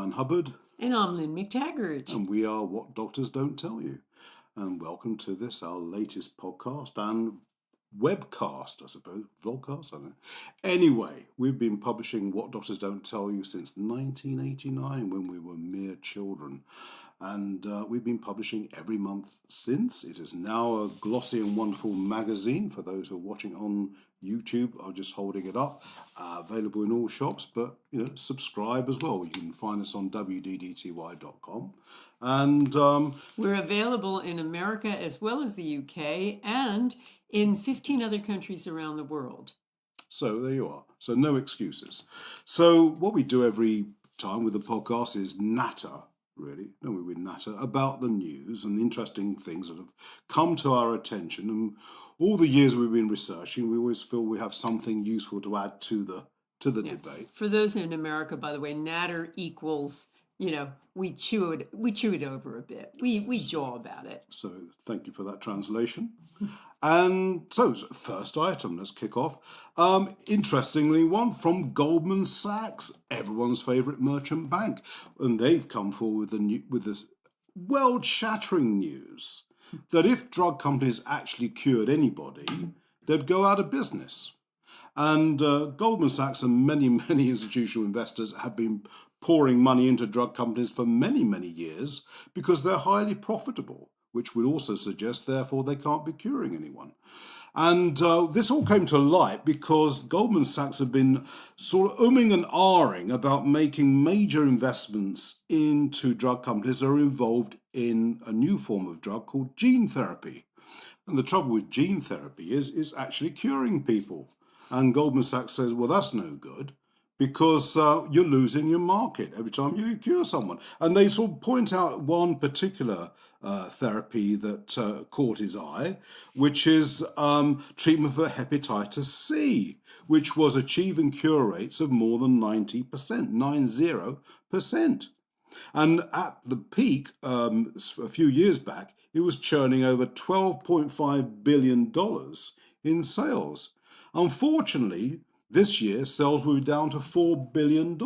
Bryan Hubbard. And I'm Lynne McTaggart. And we are What Doctors Don't Tell You. And welcome to this, our latest podcast and webcast, I suppose. Vlogcast, I don't know. Anyway, we've been publishing What Doctors Don't Tell You since 1989 when we were mere children. And we've been publishing every month since. It is now a glossy and wonderful magazine for those who are watching on YouTube. I'm just holding it up. Available in all shops, but subscribe as well. You can find us on WDDTY.com. And we're available in America as well as the UK and in 15 other countries around the world. So there you are. So no excuses. So what we do every time with the podcast is natter. Really, don't we natter about the news and interesting things that have come to our attention. And all the years we've been researching, we always feel we have something useful to add to the debate. For those in America, by the way, natter equals, we chew it over a bit. We jaw about it. So thank you for that translation. And so first item, let's kick off. Interestingly, one from Goldman Sachs, everyone's favorite merchant bank. And they've come forward with this world-shattering news that if drug companies actually cured anybody, they'd go out of business. And Goldman Sachs and many, many institutional investors have been pouring money into drug companies for many, many years because they're highly profitable, which would also suggest, therefore, they can't be curing anyone. And this all came to light because Goldman Sachs have been sort of umming and ahhing about making major investments into drug companies that are involved in a new form of drug called gene therapy. And the trouble with gene therapy is actually curing people. And Goldman Sachs says, well, that's no good because you're losing your market every time you cure someone. And they sort of point out one particular therapy that caught his eye, which is treatment for hepatitis C, which was achieving cure rates of more than 90%, 90%. And at the peak, a few years back, it was churning over $12.5 billion in sales. Unfortunately, this year, sales will be down to $4 billion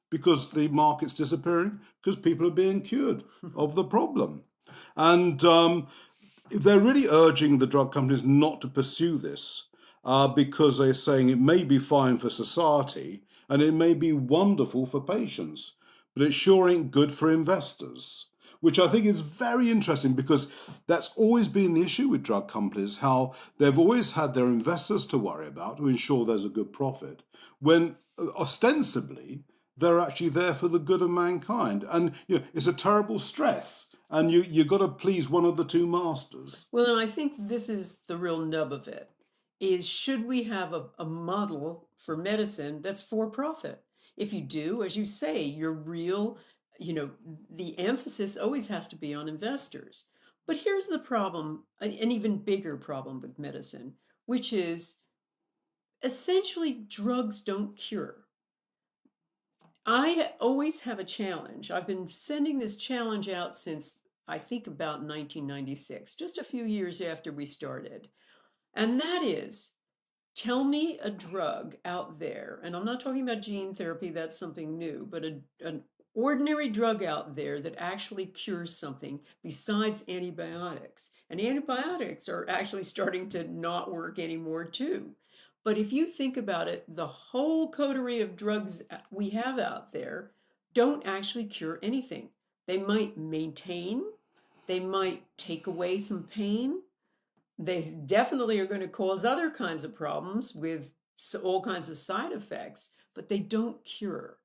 because the market's disappearing because people are being cured of the problem. And they're really urging the drug companies not to pursue this because they're saying it may be fine for society and it may be wonderful for patients, but it sure ain't good for investors. Which I think is very interesting because that's always been the issue with drug companies, how they've always had their investors to worry about to ensure there's a good profit, when ostensibly they're actually there for the good of mankind. And it's a terrible stress, and you've got to please one of the two masters. Well, and I think this is the real nub of it, is should we have a model for medicine that's for profit? If you do, as you say, you're real... the emphasis always has to be on investors. But here's the problem, an even bigger problem with medicine, which is essentially drugs don't cure. I always have a challenge. I've been sending this challenge out since I think about 1996, just a few years after we started. And that is, tell me a drug out there, and I'm not talking about gene therapy, that's something new, but an ordinary drug out there that actually cures something besides antibiotics. And antibiotics are actually starting to not work anymore too. But if you think about it, the whole coterie of drugs we have out there don't actually cure anything. They might maintain, they might take away some pain. They definitely are going to cause other kinds of problems with all kinds of side effects, but they don't cure.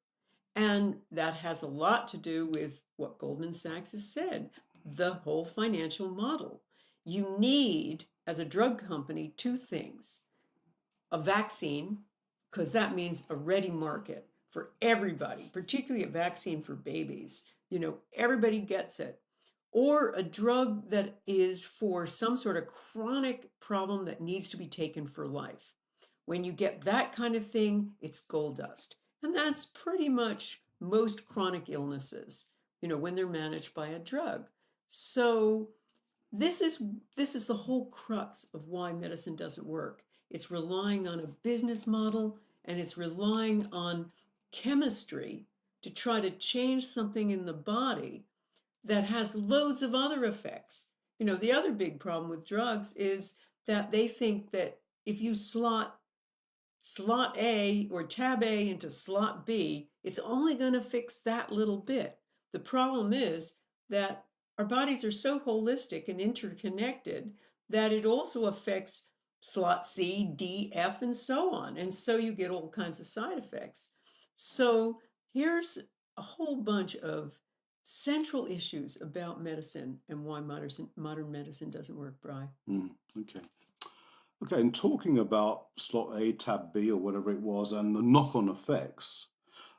And that has a lot to do with what Goldman Sachs has said, the whole financial model. You need, as a drug company, two things. A vaccine, because that means a ready market for everybody, particularly a vaccine for babies. Everybody gets it. Or a drug that is for some sort of chronic problem that needs to be taken for life. When you get that kind of thing, it's gold dust. And that's pretty much most chronic illnesses, when they're managed by a drug. So this is the whole crux of why medicine doesn't work. It's relying on a business model, and it's relying on chemistry to try to change something in the body that has loads of other effects. The other big problem with drugs is that they think that if you slot A or tab A into slot B, it's only going to fix that little bit. The problem is that our bodies are so holistic and interconnected that it also affects slot C, D, F, and so on. And so you get all kinds of side effects. So here's a whole bunch of central issues about medicine and why modern medicine doesn't work, Bri. Okay. Okay, and talking about slot A, tab B, or whatever it was, and the knock-on effects,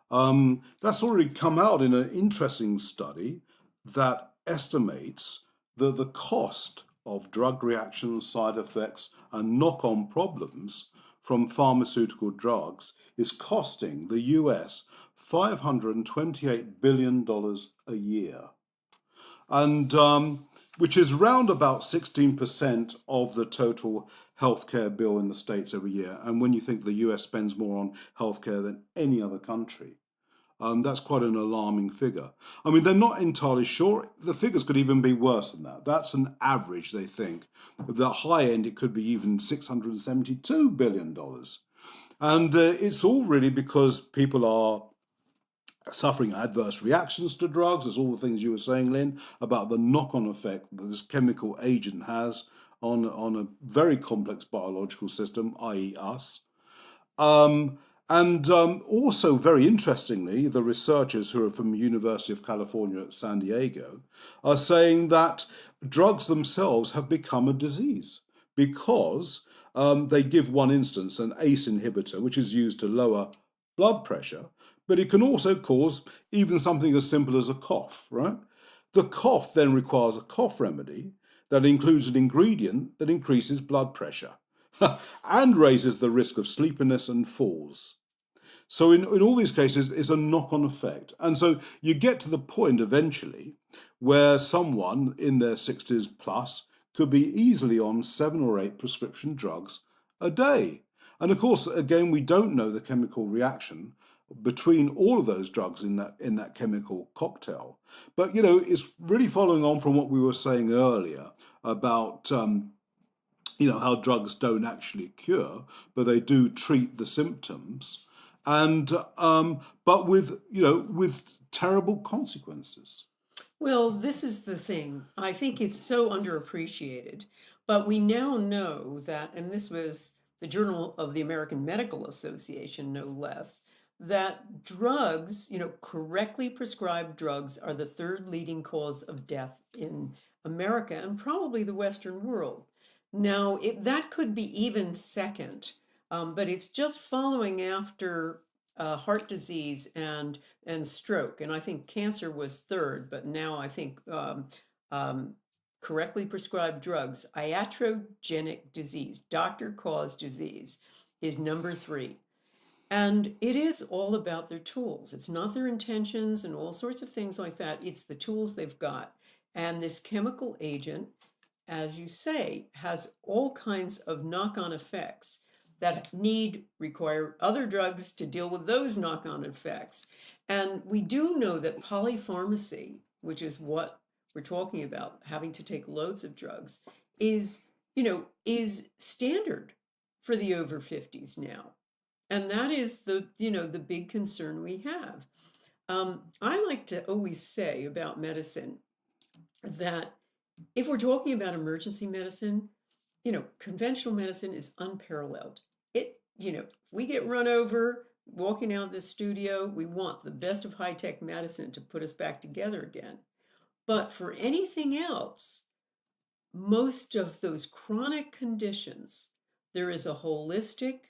that's already come out in an interesting study that estimates that the cost of drug reactions, side effects, and knock-on problems from pharmaceutical drugs is costing the US $528 billion a year. And which is round about 16% of the total healthcare bill in the States every year. And when you think the US spends more on healthcare than any other country, that's quite an alarming figure. I mean, they're not entirely sure. The figures could even be worse than that. That's an average, they think. At the high end, it could be even $672 billion. And it's all really because people are suffering adverse reactions to drugs. There's all the things you were saying, Lynne, about the knock-on effect that this chemical agent has on a very complex biological system, i.e. us. Also, very interestingly, the researchers who are from the University of California at San Diego are saying that drugs themselves have become a disease because they give one instance, an ACE inhibitor, which is used to lower blood pressure, but it can also cause even something as simple as a cough, right? The cough then requires a cough remedy that includes an ingredient that increases blood pressure and raises the risk of sleepiness and falls. So in all these cases, it's a knock-on effect. And so you get to the point eventually where someone in their 60s plus could be easily on 7 or 8 prescription drugs a day. And of course, again, we don't know the chemical reaction between all of those drugs in that chemical cocktail. But, it's really following on from what we were saying earlier about how drugs don't actually cure, but they do treat the symptoms, and but with terrible consequences. Well, this is the thing. I think it's so underappreciated, but we now know that, and this was the Journal of the American Medical Association, no less, that drugs, correctly prescribed drugs are the third leading cause of death in America and probably the Western world. Now, that could be even second, but it's just following after heart disease and stroke. And I think cancer was third, but now I think correctly prescribed drugs, iatrogenic disease, doctor-caused disease, is number 3. And it is all about their tools. It's not their intentions and all sorts of things like that. It's the tools they've got. And this chemical agent, as you say, has all kinds of knock-on effects that require other drugs to deal with those knock-on effects. And we do know that polypharmacy, which is what we're talking about, having to take loads of drugs, is standard for the over 50s now. And that is the big concern we have. I like to always say about medicine that if we're talking about emergency medicine, conventional medicine is unparalleled. If we get run over walking out of this studio, we want the best of high-tech medicine to put us back together again. But for anything else, most of those chronic conditions, there is a holistic,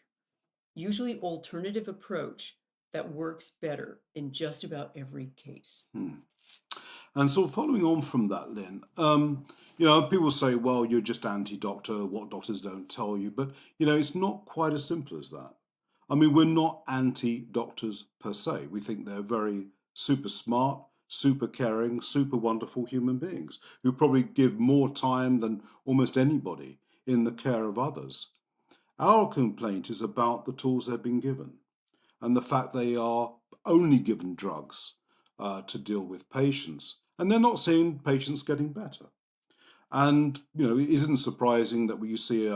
usually alternative approach that works better in just about every case. And so following on from that, Lynne, people say, well, you're just anti-doctor, what doctors don't tell you. But, it's not quite as simple as that. I mean, we're not anti-doctors per se. We think they're very super smart, super caring, super wonderful human beings who probably give more time than almost anybody in the care of others. Our complaint is about the tools they've been given and the fact they are only given drugs to deal with patients, and they're not seeing patients getting better. And, it isn't surprising that we see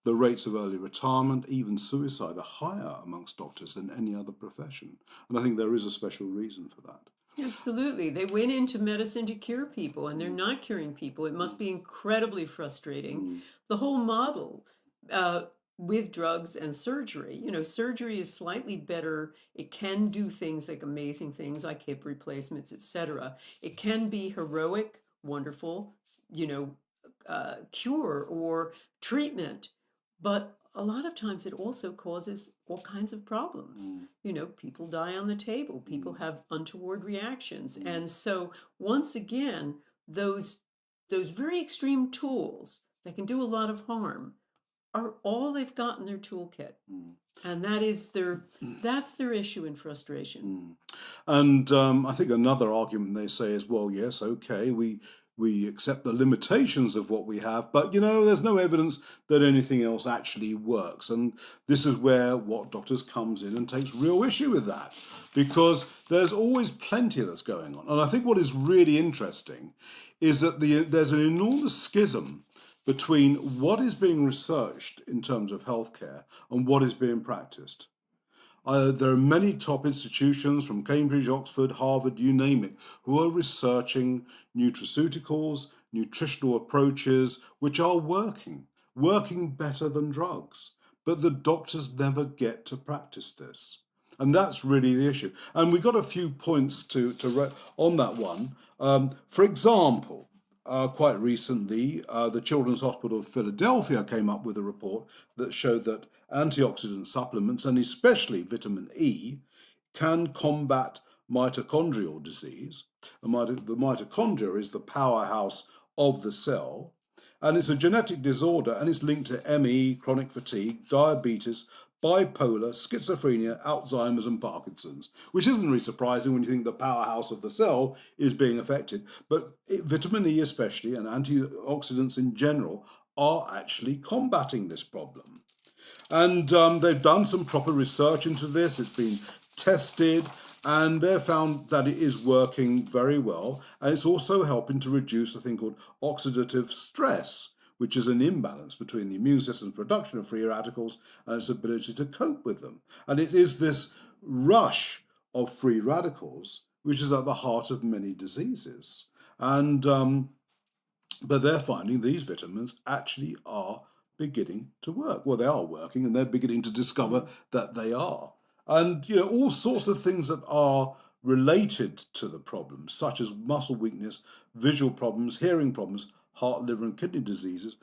the rates of early retirement, even suicide, are higher amongst doctors than any other profession. And I think there is a special reason for that. Absolutely. They went into medicine to cure people and they're not curing people. It must be incredibly frustrating. The whole model uh, with drugs and surgery, surgery is slightly better. It can do things like amazing things like hip replacements, etc. It can be heroic, wonderful, cure or treatment. But a lot of times it also causes all kinds of problems. People die on the table, people have untoward reactions. And so once again, those very extreme tools that can do a lot of harm are all they've got in their toolkit. And that's their issue and frustration. And I think another argument they say is, well, yes, okay, we accept the limitations of what we have, but there's no evidence that anything else actually works. And this is where What Doctors comes in and takes real issue with that, because there's always plenty that's going on. And I think what is really interesting is that there's an enormous schism between what is being researched in terms of healthcare and what is being practiced. There are many top institutions from Cambridge, Oxford, Harvard, you name it, who are researching nutraceuticals, nutritional approaches, which are working better than drugs. But the doctors never get to practice this. And that's really the issue. And we got a few points on that one. For example, quite recently, the Children's Hospital of Philadelphia came up with a report that showed that antioxidant supplements, and especially vitamin E, can combat mitochondrial disease. The mitochondria is the powerhouse of the cell, and it's a genetic disorder, and it's linked to ME, chronic fatigue, diabetes, bipolar, schizophrenia, Alzheimer's, and Parkinson's, which isn't really surprising when you think the powerhouse of the cell is being affected. But vitamin E especially, and antioxidants in general, are actually combating this problem. And they've done some proper research into this. It's been tested, and they've found that it is working very well. And it's also helping to reduce a thing called oxidative stress, which is an imbalance between the immune system's production of free radicals and its ability to cope with them. And it is this rush of free radicals which is at the heart of many diseases. And but they're finding these vitamins actually are beginning to work. Well, they are working, and they're beginning to discover that they are. And all sorts of things that are related to the problems, such as muscle weakness, visual problems, hearing problems, heart, liver, and kidney diseases,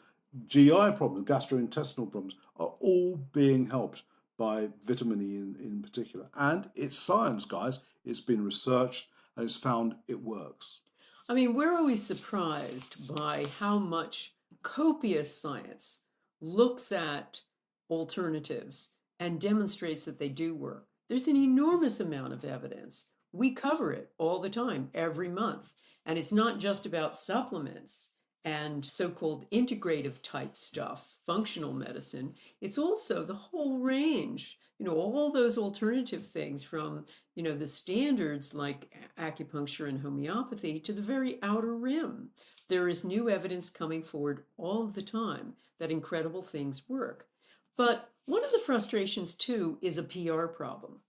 GI problems, gastrointestinal problems, are all being helped by vitamin E in particular. And it's science, guys. It's been researched, and it's found it works. I mean, we're always surprised by how much copious science looks at alternatives and demonstrates that they do work. There's an enormous amount of evidence. We cover it all the time, every month. And it's not just about supplements and so-called integrative type stuff, functional medicine. It's also the whole range, all those alternative things from, the standards like acupuncture and homeopathy to the very outer rim. There is new evidence coming forward all the time that incredible things work. But one of the frustrations too is a PR problem.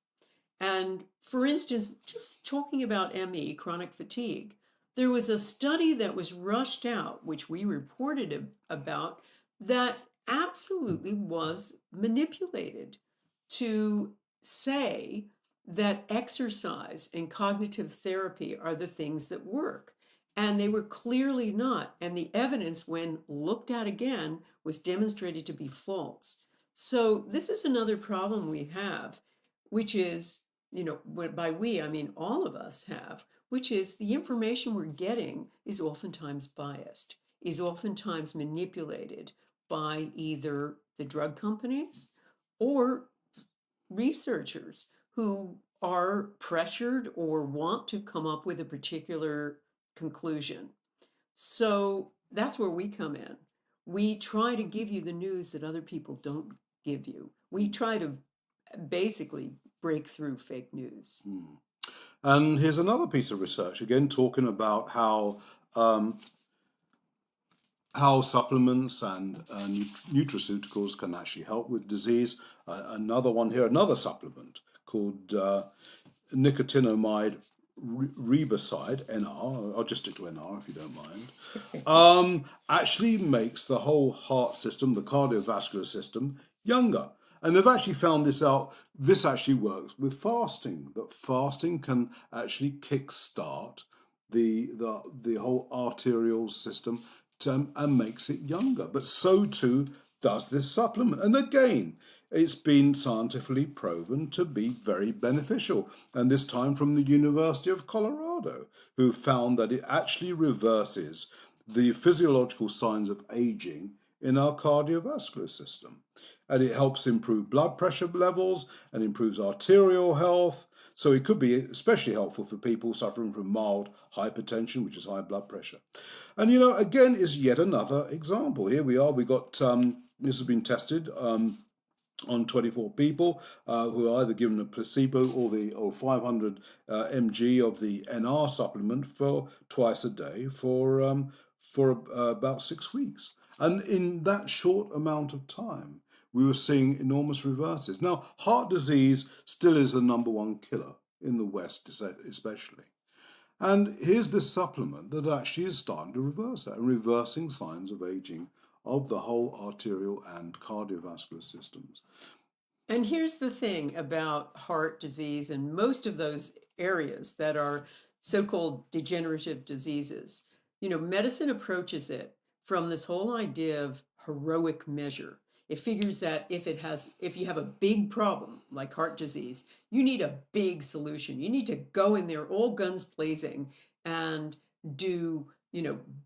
And for instance, just talking about ME, chronic fatigue, there was a study that was rushed out, which we reported about, that absolutely was manipulated to say that exercise and cognitive therapy are the things that work. And they were clearly not. And the evidence, when looked at again, was demonstrated to be false. So this is another problem we have, which is, by we, I mean all of us have, which is the information we're getting is oftentimes biased, is oftentimes manipulated by either the drug companies or researchers who are pressured or want to come up with a particular conclusion. So that's where we come in. We try to give you the news that other people don't give you. We try to basically breakthrough fake news. And here's another piece of research, again, talking about how supplements and nutraceuticals can actually help with disease. Another one here, another supplement called nicotinamide riboside, NR, I'll just stick to NR if you don't mind, actually makes the whole heart system, the cardiovascular system, younger. And they've actually found this out. This actually works with fasting, that fasting can actually kickstart the whole arterial system and makes it younger. But so too does this supplement. And again, it's been scientifically proven to be very beneficial. And this time from the University of Colorado, who found that it actually reverses the physiological signs of aging in our cardiovascular system. And it helps improve blood pressure levels and improves arterial health. So it could be especially helpful for people suffering from mild hypertension, which is high blood pressure. And, again, is yet another example. Here we are. We got, this has been tested on 24 people who are either given a placebo or 500 mg of the NR supplement for twice a day for about 6 weeks. And in that short amount of time, we were seeing enormous reverses. Now, heart disease still is the number one killer in the West, especially. And here's this supplement that actually is starting to reverse that and reversing signs of aging of the whole arterial and cardiovascular systems. And here's the thing about heart disease and most of those areas that are so-called degenerative diseases. Medicine approaches it from this whole idea of heroic measure. It figures that if you have a big problem like heart disease, you need a big solution. You need to go in there all guns blazing and do,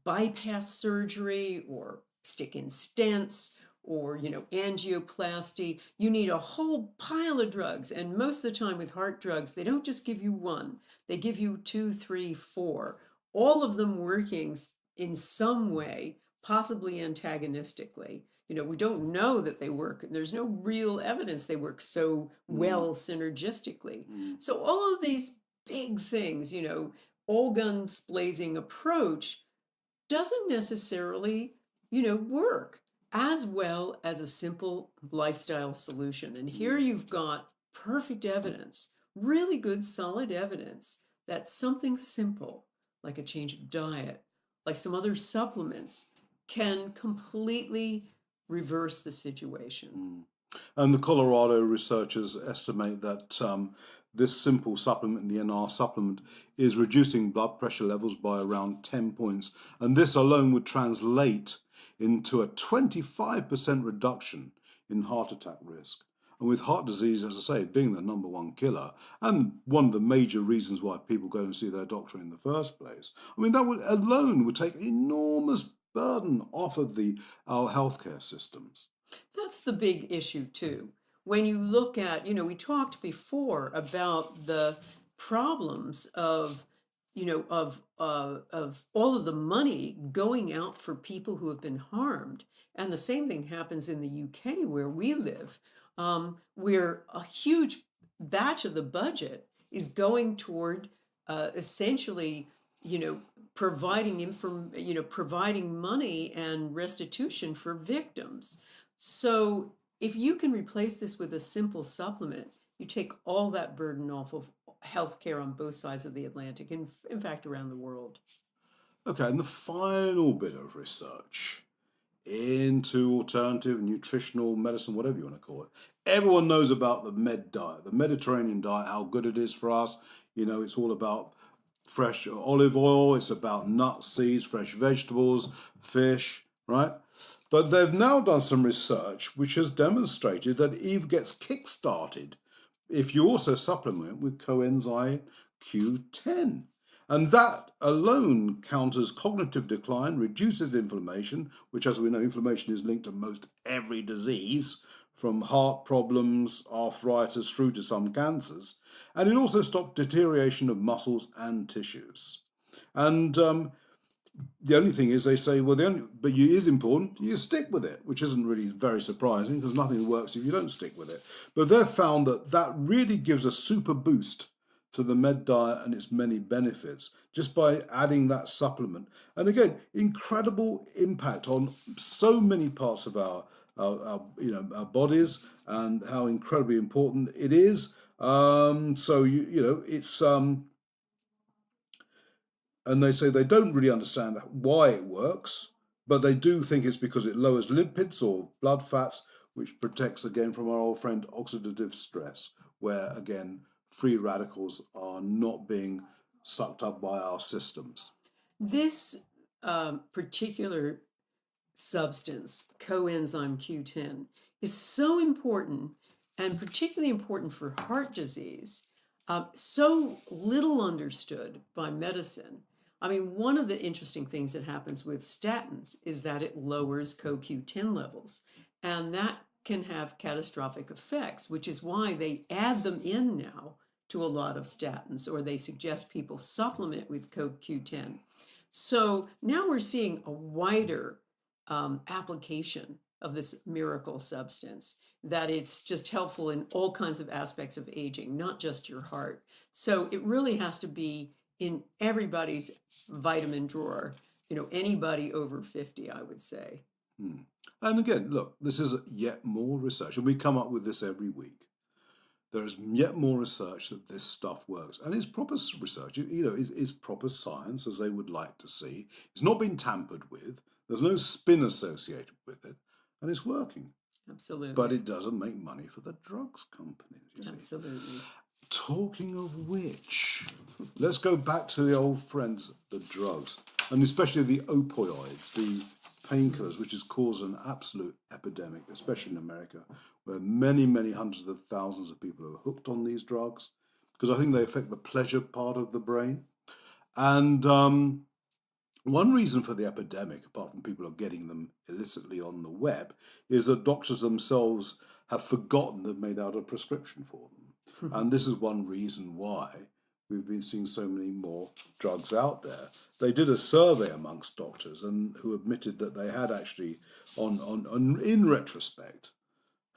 bypass surgery or stick in stents or, angioplasty. You need a whole pile of drugs. And most of the time with heart drugs, they don't just give you one. They give you 2, 3, 4, all of them working in some way, possibly antagonistically. We don't know that they work. There's no real evidence they work so well synergistically. So all of these big things, all guns blazing approach doesn't necessarily, work as well as a simple lifestyle solution. And here you've got perfect evidence, really good, solid evidence that something simple, like a change of diet, like some other supplements, can completely reverse the situation. And the Colorado researchers estimate that this simple supplement, the NR supplement, is reducing blood pressure levels by around 10 points. And this alone would translate into a 25% reduction in heart attack risk. And with heart disease, as I say, being the number one killer, and one of the major reasons why people go and see their doctor in the first place, that would take enormous burden off of our healthcare systems. That's the big issue too. When you look at, we talked before about the problems of all of the money going out for people who have been harmed. And the same thing happens in the UK where we live, where a huge batch of the budget is going toward essentially, providing money and restitution for victims. So if you can replace this with a simple supplement, you take all that burden off of healthcare on both sides of the Atlantic, and in fact around the world. Okay, and the final bit of research into alternative nutritional medicine, whatever you want to call it. Everyone knows about the med diet, the Mediterranean diet, how good it is for us. It's all about fresh olive oil, it's about nuts, seeds, fresh vegetables, fish, right? But they've now done some research which has demonstrated that it even gets kick-started if you also supplement with coenzyme Q10. And that alone counters cognitive decline, reduces inflammation, which, as we know, inflammation is linked to most every disease, from heart problems, arthritis, through to some cancers. And it also stops deterioration of muscles and tissues. And the only thing is they say, well, but it is important, you stick with it, which isn't really very surprising because nothing works if you don't stick with it. But they've found that that really gives a super boost to the med diet and its many benefits just by adding that supplement. And again, incredible impact on so many parts of our bodies and how incredibly important it is. And they say they don't really understand why it works, but they do think it's because it lowers lipids or blood fats, which protects again from our old friend oxidative stress, where again free radicals are not being sucked up by our systems. This particular substance, coenzyme Q10, is so important and particularly important for heart disease, so little understood by medicine. I mean, one of the interesting things that happens with statins is that it lowers CoQ10 levels, and that can have catastrophic effects, which is why they add them in now to a lot of statins, or they suggest people supplement with CoQ10. So now we're seeing a wider application of this miracle substance, that it's just helpful in all kinds of aspects of aging, not just your heart. So it really has to be in everybody's vitamin drawer, anybody over 50, I would say. And again, look, this is yet more research, and we come up with this every week. There is yet more research that this stuff works, and it's proper research. It's proper science, as they would like to see. It's not been tampered with. There's no spin associated with it, and it's working. Absolutely. But it doesn't make money for the drugs companies, you see. Absolutely. Talking of which, let's go back to the old friends, the drugs, and especially the opioids, the painkillers, which has caused an absolute epidemic, especially in America, where many, many hundreds of thousands of people are hooked on these drugs, because I think they affect the pleasure part of the brain. And one reason for the epidemic, apart from people are getting them illicitly on the web, is that doctors themselves have forgotten they've made out a prescription for them. And this is one reason why we've been seeing so many more drugs out there. They did a survey amongst doctors and who admitted that they had actually, in retrospect,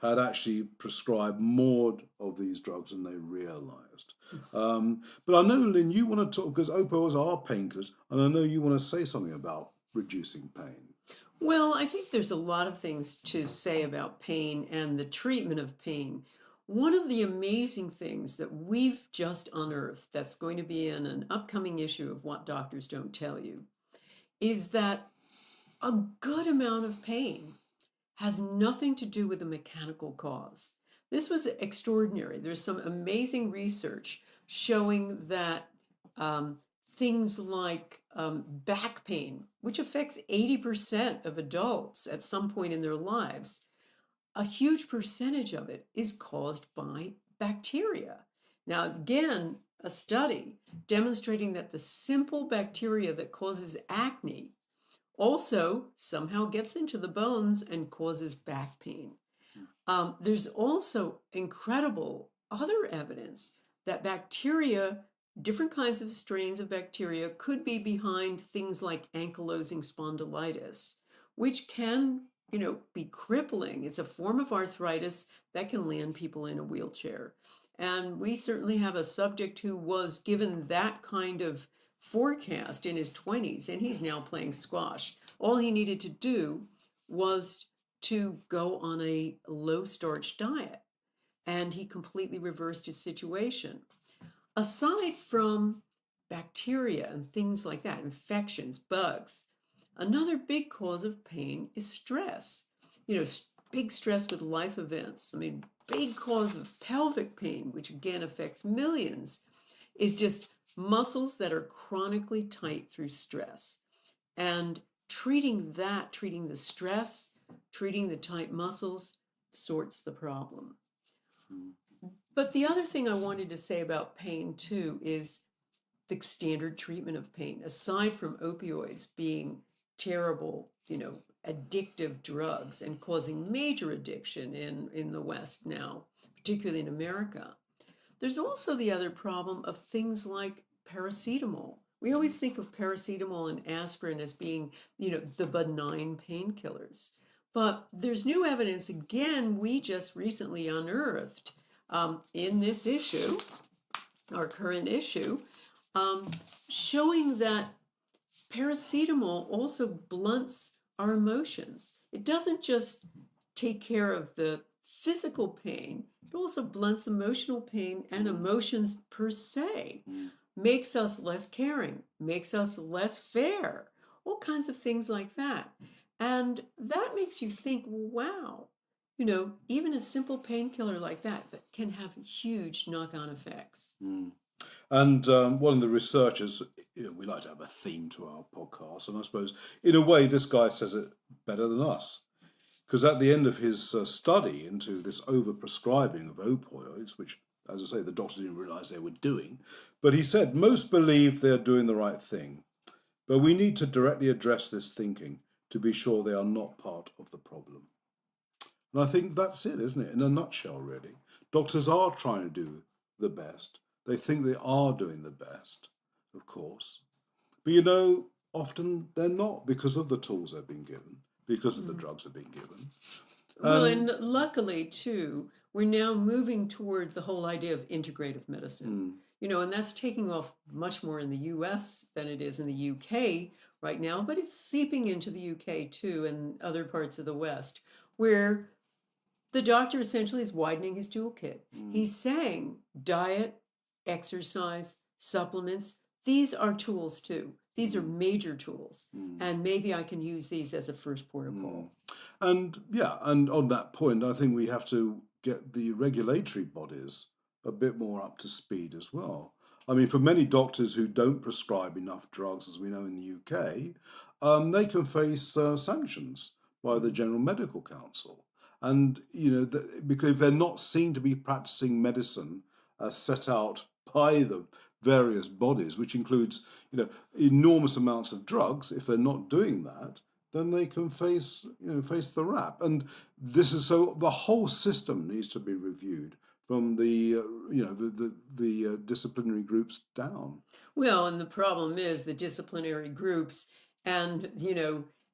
had actually prescribed more of these drugs than they realized. But I know, Lynne, you want to talk, because opioids are painkillers, and I know you want to say something about reducing pain. Well, I think there's a lot of things to say about pain and the treatment of pain. One of the amazing things that we've just unearthed, that's going to be in an upcoming issue of What Doctors Don't Tell You, is that a good amount of pain has nothing to do with a mechanical cause. This was extraordinary. There's some amazing research showing that things like back pain, which affects 80% of adults at some point in their lives, a huge percentage of it is caused by bacteria. Now, again, a study demonstrating that the simple bacteria that causes acne also somehow gets into the bones and causes back pain. There's also incredible other evidence that bacteria, different kinds of strains of bacteria, could be behind things like ankylosing spondylitis, which can, be crippling. It's a form of arthritis that can land people in a wheelchair. And we certainly have a subject who was given that kind of forecast in his 20s, and he's now playing squash. All he needed to do was to go on a low starch diet, and he completely reversed his situation. Aside from bacteria and things like that, infections, bugs, another big cause of pain is stress. Big stress with life events. I mean, big cause of pelvic pain, which again affects millions, is just muscles that are chronically tight through stress. And treating the stress, treating the tight muscles, sorts the problem. But the other thing I wanted to say about pain too is the standard treatment of pain. Aside from opioids being terrible, addictive drugs and causing major addiction in the West now, particularly in America, there's also the other problem of things like paracetamol, We always think of paracetamol and aspirin as being, the benign painkillers. But there's new evidence, again, we just recently unearthed in this issue, our current issue, showing that paracetamol also blunts our emotions. It doesn't just take care of the physical pain, it also blunts emotional pain and emotions per se, makes us less caring, makes us less fair, all kinds of things like that. And that makes you think, wow, even a simple painkiller like that can have huge knock-on effects. And one of the researchers, we like to have a theme to our podcast, and I suppose in a way this guy says it better than us. Because at the end of his study into this overprescribing of opioids, which, as I say, the doctors didn't realize they were doing, but he said most believe they're doing the right thing, but we need to directly address this thinking to be sure they are not part of the problem. And I think that's it, isn't it? In a nutshell, really. Doctors are trying to do the best. They think they are doing the best, of course. But often they're not, because of the tools they've been given, because of the drugs they've been given. Well, and luckily, too, we're now moving toward the whole idea of integrative medicine. And that's taking off much more in the US than it is in the UK right now, but it's seeping into the UK too and other parts of the West, where the doctor essentially is widening his toolkit. He's saying diet, exercise, supplements, these are tools too. These are major tools, and maybe I can use these as a first port of call. And on that point, I think we have to get the regulatory bodies a bit more up to speed as well. I mean, for many doctors who don't prescribe enough drugs, as we know in the UK, they can face sanctions by the General Medical Council. And, because they're not seen to be practicing medicine as set out by the various bodies, which includes, enormous amounts of drugs. If they're not doing that, then they can face the rap. And this is so the whole system needs to be reviewed from the disciplinary groups down. Well, and the problem is the disciplinary groups and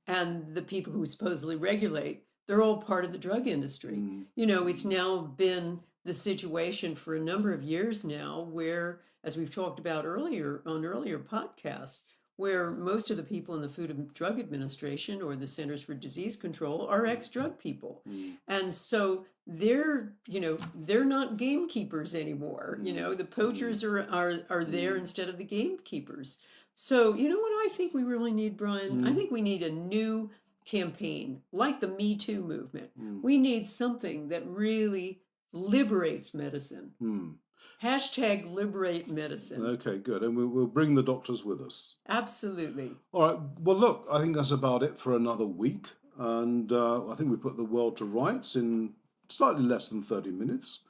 and the people who supposedly regulate, they're all part of the drug industry. It's now been the situation for a number of years now where, as we've talked about earlier on earlier podcasts, where most of the people in the Food and Drug Administration or the Centers for Disease Control are ex-drug people. And so they're not gamekeepers anymore. The poachers are there instead of the gamekeepers. So what I think we really need, Brian? I think we need a new campaign like the Me Too movement. We need something that really liberates medicine. Hashtag liberate medicine. Okay, good. And we'll bring the doctors with us. Absolutely. All right. Well, look, I think that's about it for another week. And I think we put the world to rights in slightly less than 30 minutes.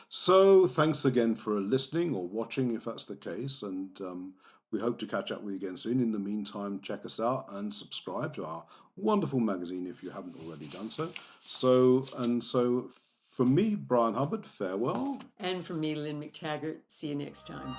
So thanks again for listening or watching, if that's the case. And we hope to catch up with you again soon. In the meantime, check us out and subscribe to our wonderful magazine if you haven't already done so. So from me, Brian Hubbard, farewell. And from me, Lynne McTaggart, see you next time.